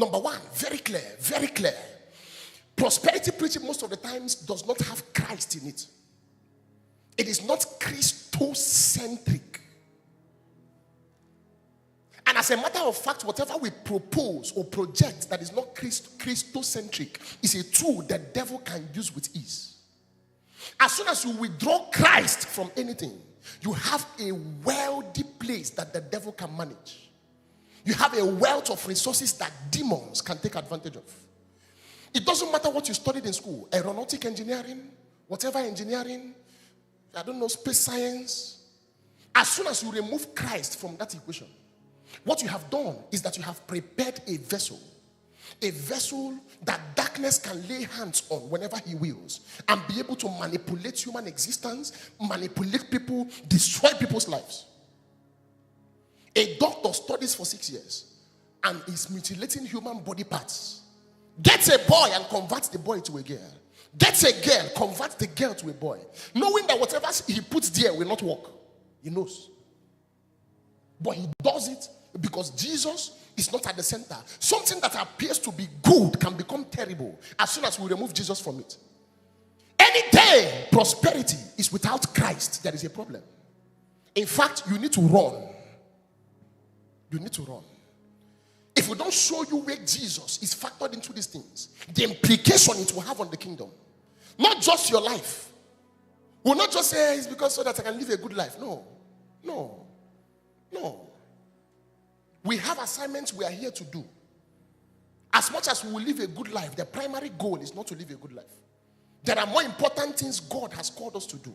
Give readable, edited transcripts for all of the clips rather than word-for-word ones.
Number one, very clear, very clear. Prosperity preaching most of the times does not have Christ in it. It is not Christocentric. And as a matter of fact, whatever we propose or project that is not Christocentric is a tool the devil can use with ease. As soon as you withdraw Christ from anything, you have a wealthy place that the devil can manage. You have a wealth of resources that demons can take advantage of. It doesn't matter what you studied in school, aeronautic engineering, whatever engineering, I don't know, space science. As soon as you remove Christ from that equation, what you have done is that you have prepared a vessel that darkness can lay hands on whenever he wills and be able to manipulate human existence, manipulate people, destroy people's lives. A doctor studies for 6 years and is mutilating human body parts. Gets a boy and converts the boy to a girl. Gets a girl, converts the girl to a boy. Knowing that whatever he puts there will not work. He knows. But he does it because Jesus is not at the center. Something that appears to be good can become terrible as soon as we remove Jesus from it. Any day prosperity is without Christ, there is a problem. In fact, you need to run. You need to run. If we don't show you where Jesus is factored into these things, the implication it will have on the kingdom, not just your life. We'll not just say it's because so that I can live a good life. No. We have assignments we are here to do. As much as we will live a good life, the primary goal is not to live a good life. There are more important things God has called us to do.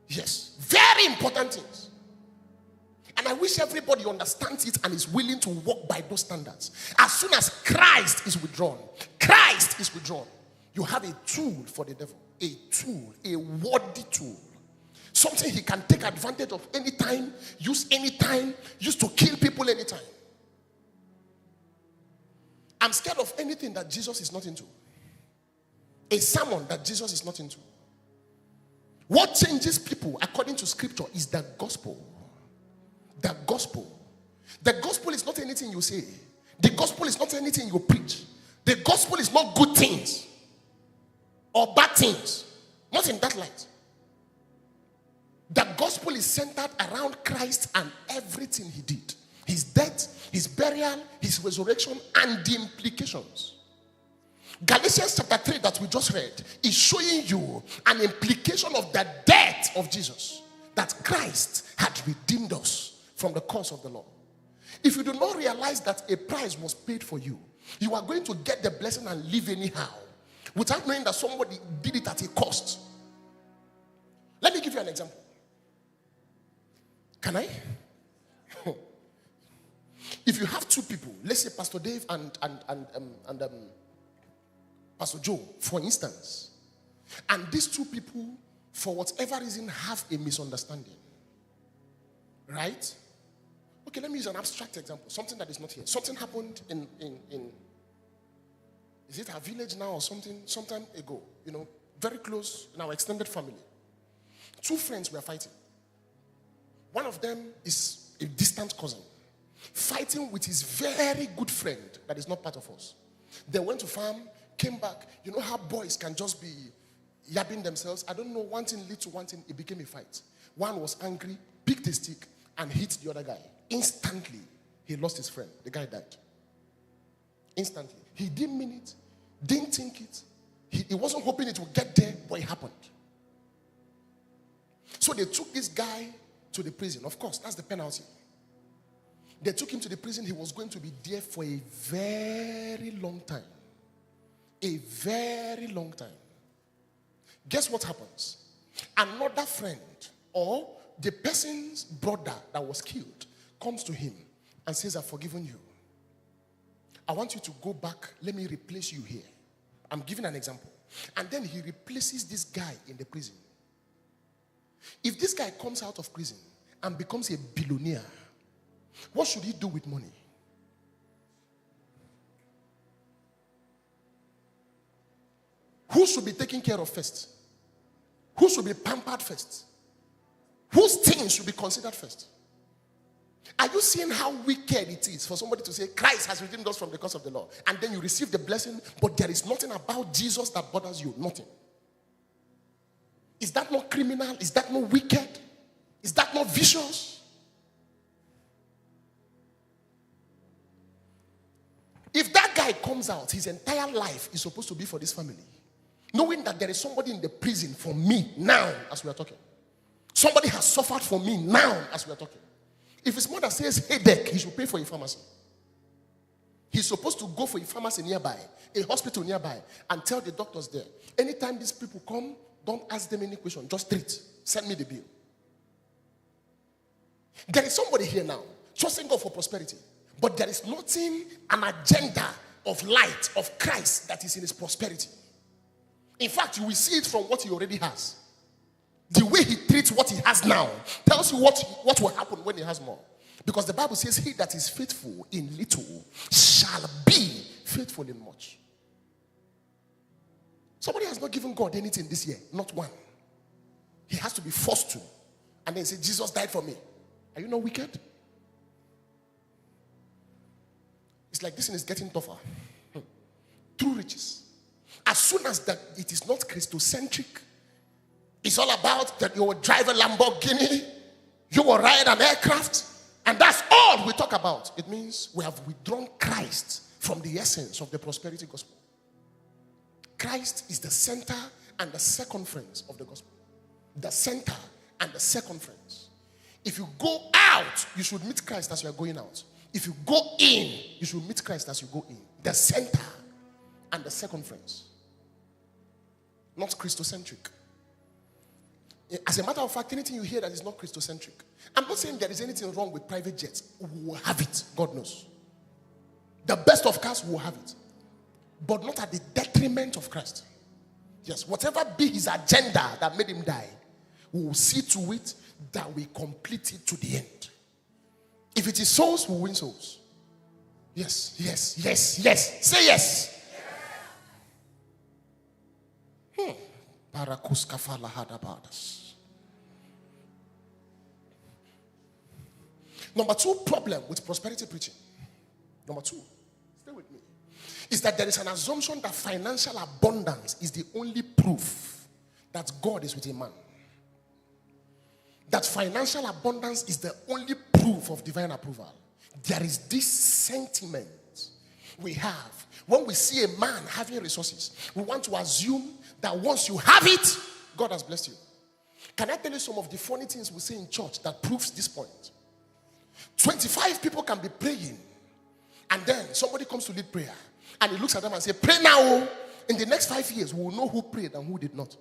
Yes, very important things. And I wish everybody understands it and is willing to walk by those standards. As soon as Christ is withdrawn, you have a tool for the devil. A tool, a worthy tool. Something he can take advantage of anytime, use to kill people anytime. I'm scared of anything that Jesus is not into. A sermon that Jesus is not into. What changes people according to scripture is the gospel. The gospel. The gospel is not anything you say. The gospel is not anything you preach. The gospel is not good things or bad things. Not in that light. The gospel is centered around Christ and everything he did. His death, his burial, his resurrection, and the implications. Galatians chapter 3 that we just read is showing you an implication of the death of Jesus. That Christ had redeemed us from the curse of the law. If you do not realize that a price was paid for you, you are going to get the blessing and live anyhow without knowing that somebody did it at a cost. Let me give you an example. Can I? If you have two people, let's say Pastor Dave and Pastor Joe, for instance, and these two people, for whatever reason, have a misunderstanding, right? Okay, let me use an abstract example, something that is not here. Something happened in is it our village now or something, some time ago, very close in our extended family. Two friends were fighting. One of them is a distant cousin, fighting with his very good friend that is not part of us. They went to farm, came back. You know how boys can just be yabbing themselves? I don't know, one thing led to one thing, it became a fight. One was angry, picked a stick, and hit the other guy. Instantly, he lost his friend. The guy died. Instantly. He didn't mean it, didn't think it. He wasn't hoping it would get there, but it happened. So they took this guy to the prison. Of course, that's the penalty. They took him to the prison. He was going to be there for a very long time. A very long time. Guess what happens? Another friend or the person's brother that was killed comes to him and says, I've forgiven you. I want you to go back. Let me replace you here. I'm giving an example. And then he replaces this guy in the prison. If this guy comes out of prison and becomes a billionaire, what should he do with money? Who should be taken care of first? Who should be pampered first? Whose things should be considered first? Are you seeing how wicked it is for somebody to say, Christ has redeemed us from the curse of the law, and then you receive the blessing, but there is nothing about Jesus that bothers you? Nothing. Is that not criminal? Is that not wicked? Is that not vicious? If that guy comes out, his entire life is supposed to be for this family, knowing that there is somebody in the prison for me now as we are talking. Somebody has suffered for me now as we are talking. If his mother says headache, he should pay for a pharmacy. He's supposed to go for a pharmacy nearby, a hospital nearby, and tell the doctors there, anytime these people come, don't ask them any question, just treat. Send me the bill. There is somebody here now, trusting God for prosperity, but there is nothing, an agenda of light, of Christ that is in his prosperity. In fact, you will see it from what he already has. The way he treats what he has now tells you what will happen when he has more. Because the Bible says, he that is faithful in little shall be faithful in much. Somebody has not given God anything this year, not one. He has to be forced to. And then say, Jesus died for me. Are you not wicked? It's like this thing is getting tougher. True riches. As soon as that it is not Christocentric, it's all about that you will drive a Lamborghini, you will ride an aircraft, and that's all we talk about. It means we have withdrawn Christ from the essence of the prosperity gospel. Christ is the center and the circumference of the gospel. The center and the circumference. If you go out, you should meet Christ as you are going out. If you go in, you should meet Christ as you go in. The center and the circumference. Not Christocentric. As a matter of fact, anything you hear that is not Christocentric, I'm not saying there is anything wrong with private jets. We will have it, God knows. The best of cars, we will have it. But not at the detriment of Christ. Yes, whatever be his agenda that made him die, we will see to it that we complete it to the end. If it is souls, we will win souls. Yes, yes, yes, yes. Say yes. Number two problem with prosperity preaching. Number two, stay with me, is that there is an assumption that financial abundance is the only proof that God is with a man. That financial abundance is the only proof of divine approval. There is this sentiment we have. When we see a man having resources, we want to assume that once you have it, God has blessed you. Can I tell you some of the funny things we say in church that proves this point? 25 people can be praying, and then somebody comes to lead prayer, and he looks at them and says, pray now. In the next 5 years, we will know who prayed and who did not.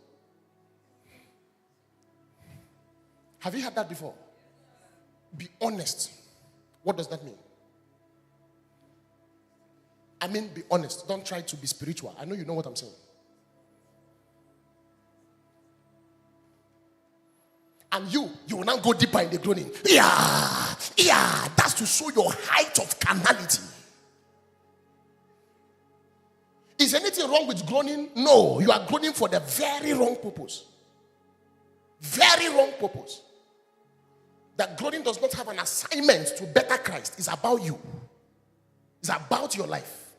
Have you heard that before? Be honest. What does that mean? I mean, be honest. Don't try to be spiritual. I know you know what I'm saying. And you will now go deeper in the groaning. Yeah, that's to show your height of carnality. Is anything wrong with groaning? No, you are groaning for the very wrong purpose. Very wrong purpose. That groaning does not have an assignment to better Christ. It's about you. It's about your life.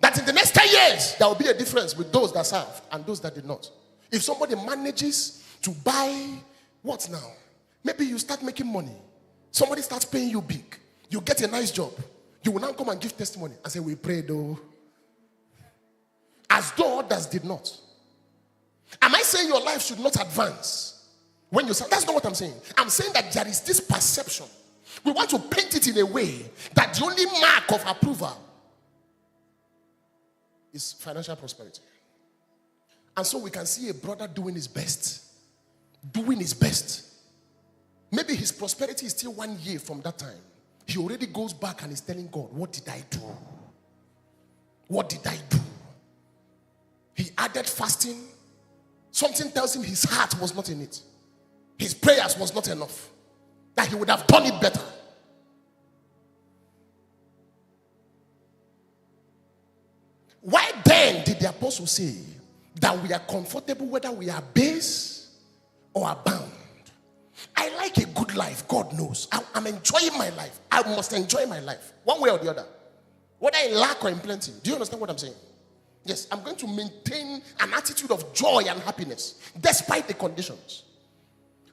That in the next 10 years, there will be a difference with those that served and those that did not. If somebody manages to buy, what now? Maybe you start making money. Somebody starts paying you big. You get a nice job. You will now come and give testimony and say, we prayed though. As though others did not. Am I saying your life should not advance? When you say, that's not what I'm saying. I'm saying that there is this perception. We want to paint it in a way that the only mark of approval is financial prosperity. And so we can see a brother doing his best. Doing his best. Maybe his prosperity is still 1 year from that time. He already goes back and is telling God, what did I do? What did I do? He added fasting. Something tells him his heart was not in it. His prayers was not enough. That he would have done it better. Why then did the apostle say that we are comfortable whether we are base or abound? I like a good life, God knows. I'm enjoying my life. I must enjoy my life, one way or the other. Whether in lack or in plenty. Do you understand what I'm saying? Yes, I'm going to maintain an attitude of joy and happiness, despite the conditions.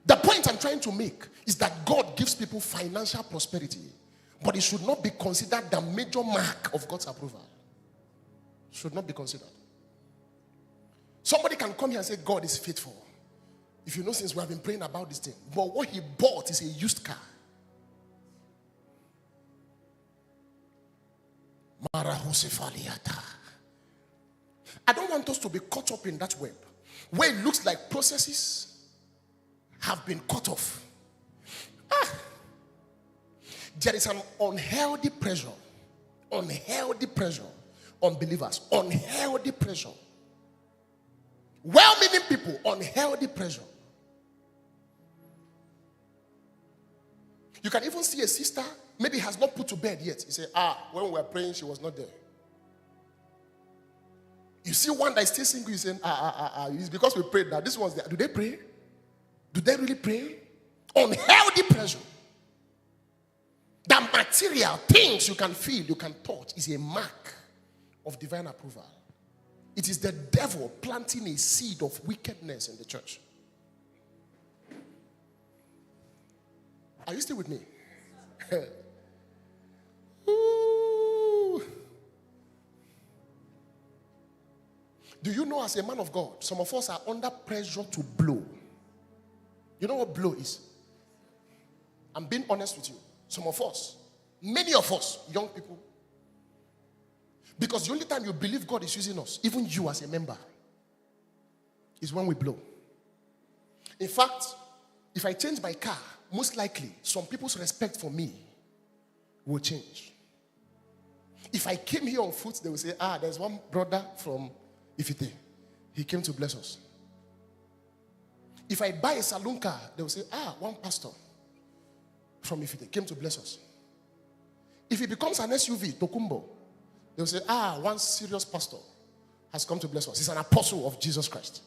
The point I'm trying to make is that God gives people financial prosperity, but it should not be considered the major mark of God's approval. It should not be considered. Somebody can come here and say, God is faithful. If you know, since we have been praying about this thing. But what he bought is a used car. I don't want us to be caught up in that web where it looks like processes have been cut off. There is an unhealthy pressure on believers, unhealthy pressure. Well-meaning people, unhealthy pressure. You can even see a sister, maybe has not put to bed yet. You say, when we were praying, she was not there. You see one that is still single, you say, it's because we prayed now. This one's there. Do they pray? Do they really pray? Unhealthy pressure. The material things you can feel, you can touch, is a mark of divine approval. It is the devil planting a seed of wickedness in the church. Are you still with me? Do you know, as a man of God, some of us are under pressure to blow? You know what blow is? I'm being honest with you. Some of us, many of us, young people, because the only time you believe God is using us, even you as a member, is when we blow. In fact, if I change my car, most likely some people's respect for me will change. If I came here on foot, they will say, there's one brother from Ifite. He came to bless us. If I buy a saloon car, they will say, one pastor from Ifite came to bless us. If it becomes an SUV, Tokumbo, they'll say, one serious pastor has come to bless us. He's an apostle of Jesus Christ.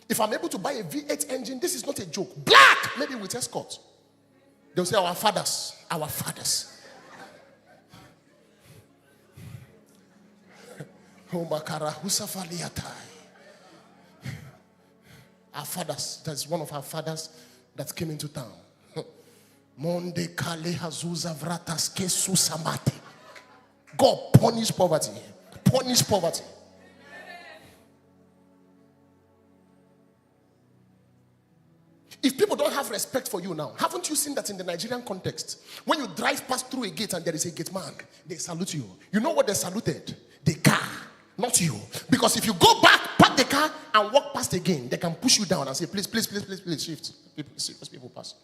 If I'm able to buy a V8 engine, this is not a joke. Black, maybe with escort. They'll say, our fathers. Our fathers. Our fathers. That's one of our fathers that came into town. Monde kale hazuza vratas ke susamate. God punish poverty. Punish poverty. If people don't have respect for you now, haven't you seen that in the Nigerian context? When you drive past through a gate and there is a gate man, they salute you. You know what they saluted? The car, not you. Because if you go back, park the car and walk past again, they can push you down and say, please, shift. People pass.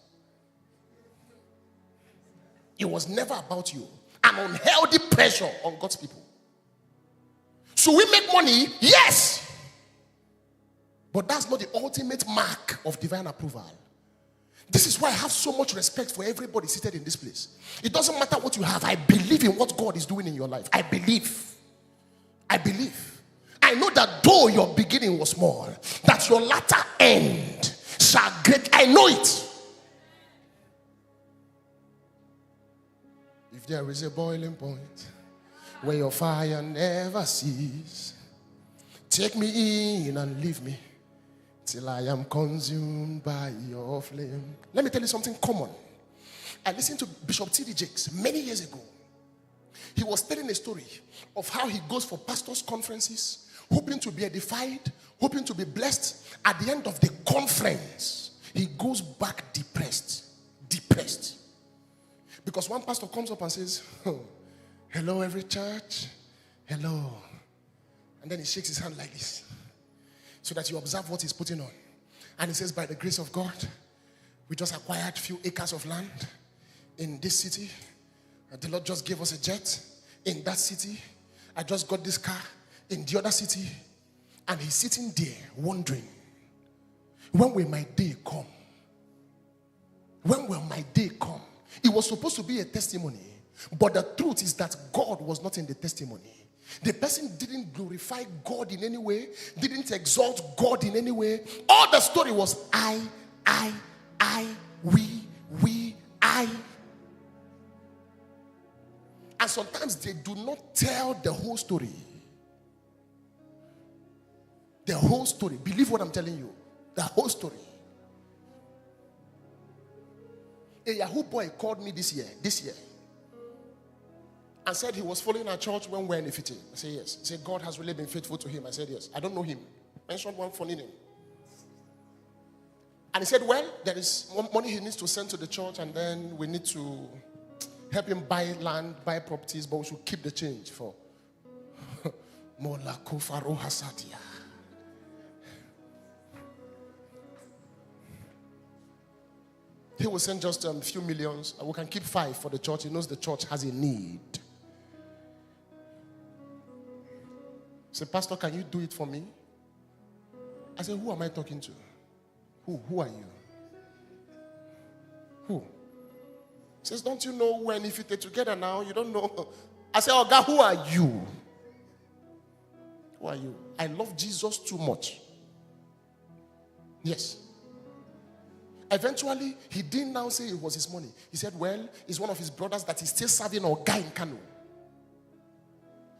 It was never about you. An unhealthy pressure on God's people. Should we make money? Yes. But that's not the ultimate mark of divine approval. This is why I have so much respect for everybody seated in this place. It doesn't matter what you have. I believe in what God is doing in your life. I believe. I know that though your beginning was small, that your latter end shall great. I know it. If there is a boiling point where your fire never ceases, take me in and leave me till I am consumed by your flame. Let me tell you something common. I listened to Bishop T.D. Jakes many years ago. He was telling a story of how he goes for pastors' conferences, hoping to be edified, hoping to be blessed. At the end of the conference, he goes back depressed. Because one pastor comes up and says, hello, every church. Hello. And then he shakes his hand like this, so that you observe what he's putting on. And he says, by the grace of God, we just acquired a few acres of land in this city. The Lord just gave us a jet in that city. I just got this car in the other city. And he's sitting there wondering, when will my day come? When will my day come? It was supposed to be a testimony. But the truth is that God was not in the testimony. The person didn't glorify God in any way, didn't exalt God in any way. All the story was I. I. And sometimes they do not tell the whole story. The whole story. Believe what I'm telling you. The whole story. A Yahoo boy called me this year, and said he was following our church when we were in Ifiti. I said yes. He said God has really been faithful to him. I said yes. I don't know him. Mentioned one funny name. And he said, well, there is money he needs to send to the church, and then we need to help him buy land, buy properties, but we should keep the change for Mola Kufaro Hasadia. He will send just a few millions, and we can keep 5 for the church. He knows the church has a need. He said, Pastor, can you do it for me? I said, who am I talking to? Who are you? Who? He says, don't you know when if you're together now, you don't know. I said, oh God, who are you? Who are you? I love Jesus too much. Yes. Eventually, he didn't now say it was his money. He said, well, it's one of his brothers that is still serving Oga in Kano.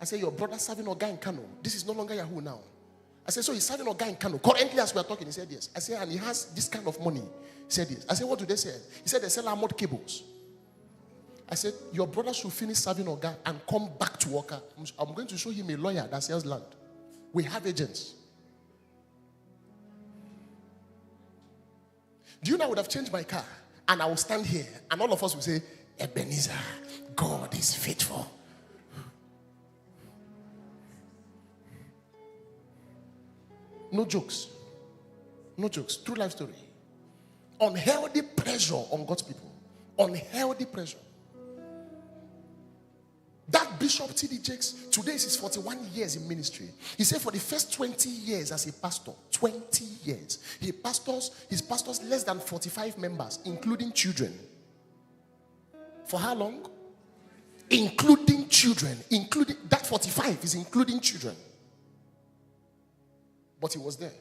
I said, your brother serving Oga in Kano. This is no longer Yahoo now. I said, so he's serving Oga in Kano. Currently, as we are talking, he said yes. I said, and he has this kind of money. He said yes. I said, what do they say? He said, they sell armored cables. I said, your brother should finish serving Oga and come back to Awka. I'm going to show him a lawyer that sells land. We have agents. Do you know I would have changed my car and I will stand here and all of us will say, Ebenezer, God is faithful. No jokes. No jokes. True life story. Unhealthy pressure on God's people. Unhealthy pressure. That Bishop T.D. Jakes, today is his 41 years in ministry. He said for the first 20 years as a pastor, 20 years, he pastors less than 45 members, including children. For how long? Including children. Including, that 45 is including children. But he was there.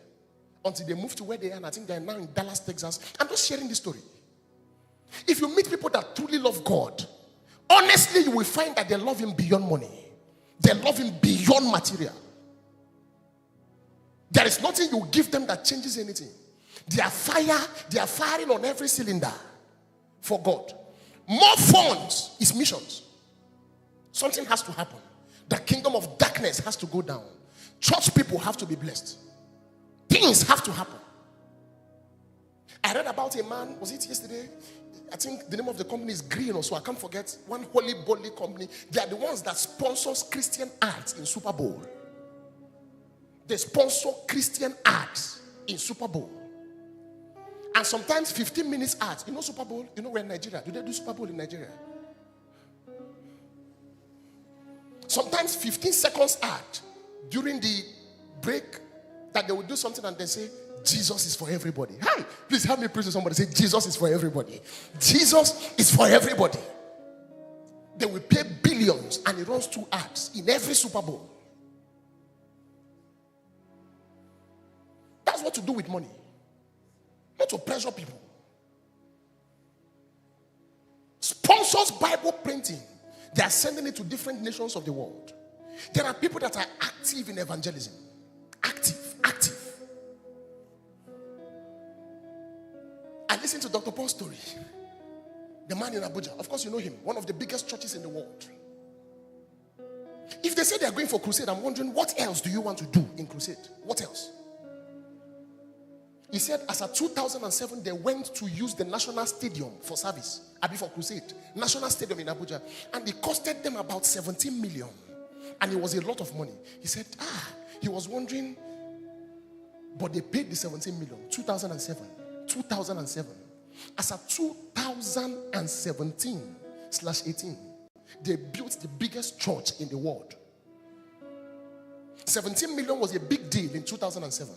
Until they moved to where they are, and I think they are now in Dallas, Texas. I'm just sharing this story. If you meet people that truly love God, honestly, you will find that they love him beyond money. They love him beyond material. There is nothing you give them that changes anything. They are firing on every cylinder for God. More funds is missions. Something has to happen. The kingdom of darkness has to go down. Church people have to be blessed. Things have to happen. I read about a man, was it yesterday? I think the name of the company is Green or so, I can't forget. One holy bodily company. They are the ones that sponsors Christian ads in Super Bowl. They sponsor Christian ads in Super Bowl. And sometimes 15 minutes ads. You know Super Bowl? You know we're in Nigeria. Do they do Super Bowl in Nigeria? Sometimes 15 seconds ad during the break that they will do something and they say, Jesus is for everybody. Hi, please help me preach to somebody. Say, Jesus is for everybody. Jesus is for everybody. They will pay billions and it runs 2 ads in every Super Bowl. That's what to do with money. Not to pressure people. Sponsors Bible printing. They are sending it to different nations of the world. There are people that are active in evangelism. Active. I listened to Dr. Paul's story. The man in Abuja. Of course, you know him. One of the biggest churches in the world. If they say they are going for crusade, I'm wondering, what else do you want to do in crusade? What else? He said, as of 2007, they went to use the National Stadium for service. For crusade. National Stadium in Abuja. And it costed them about 17 million. And it was a lot of money. He said, he was wondering, but they paid the 17 million. 2007. As of 2017/18, they built the biggest church in the world. 17 million was a big deal in 2007.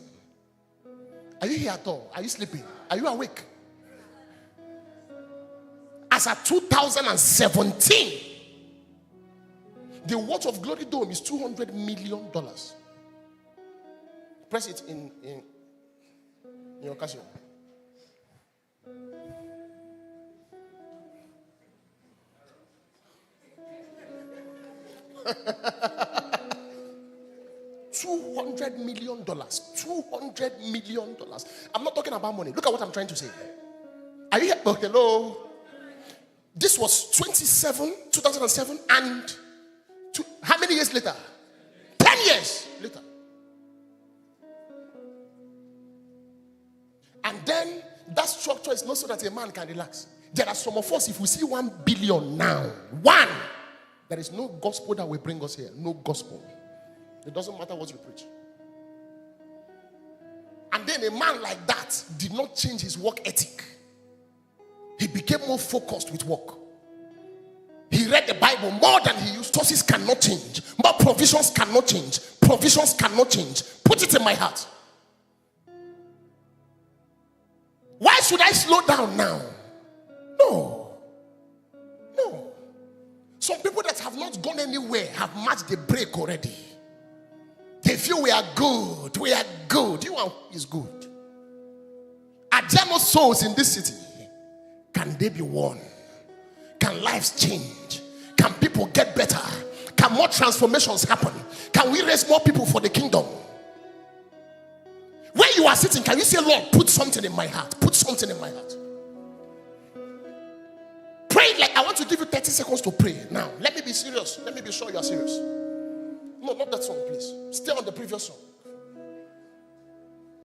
Are you here at all? Are you sleeping? Are you awake? As of 2017, the Watch of Glory Dome is $200 million. Press it in your Casio. $200 million. $200 million. I'm not talking about money. Look at what I'm trying to say. Are you here? Oh, hello. This was 2007, and how many years later? 10 years later. And then that structure is not so that a man can relax. There are some of us, if we see 1 billion now, there is no gospel that will bring us here. No gospel. It doesn't matter what you preach. And then a man like that did not change his work ethic. He became more focused with work. He read the Bible more than he used. Sources cannot change. More provisions cannot change. Provisions cannot change. Put it in my heart. Why should I slow down now? No. Some people that have not gone anywhere have matched the break already. They feel we are good. We are good. You are is good. Are there no souls in this city? Can they be won? Can lives change? Can people get better? Can more transformations happen? Can we raise more people for the kingdom? Where you are sitting, can you say, Lord, put something in my heart? Put something in my heart. Pray like I want to give you 30 seconds to pray. Now, let me be serious. Let me be sure you are serious. No, not that song, please. Stay on the previous song.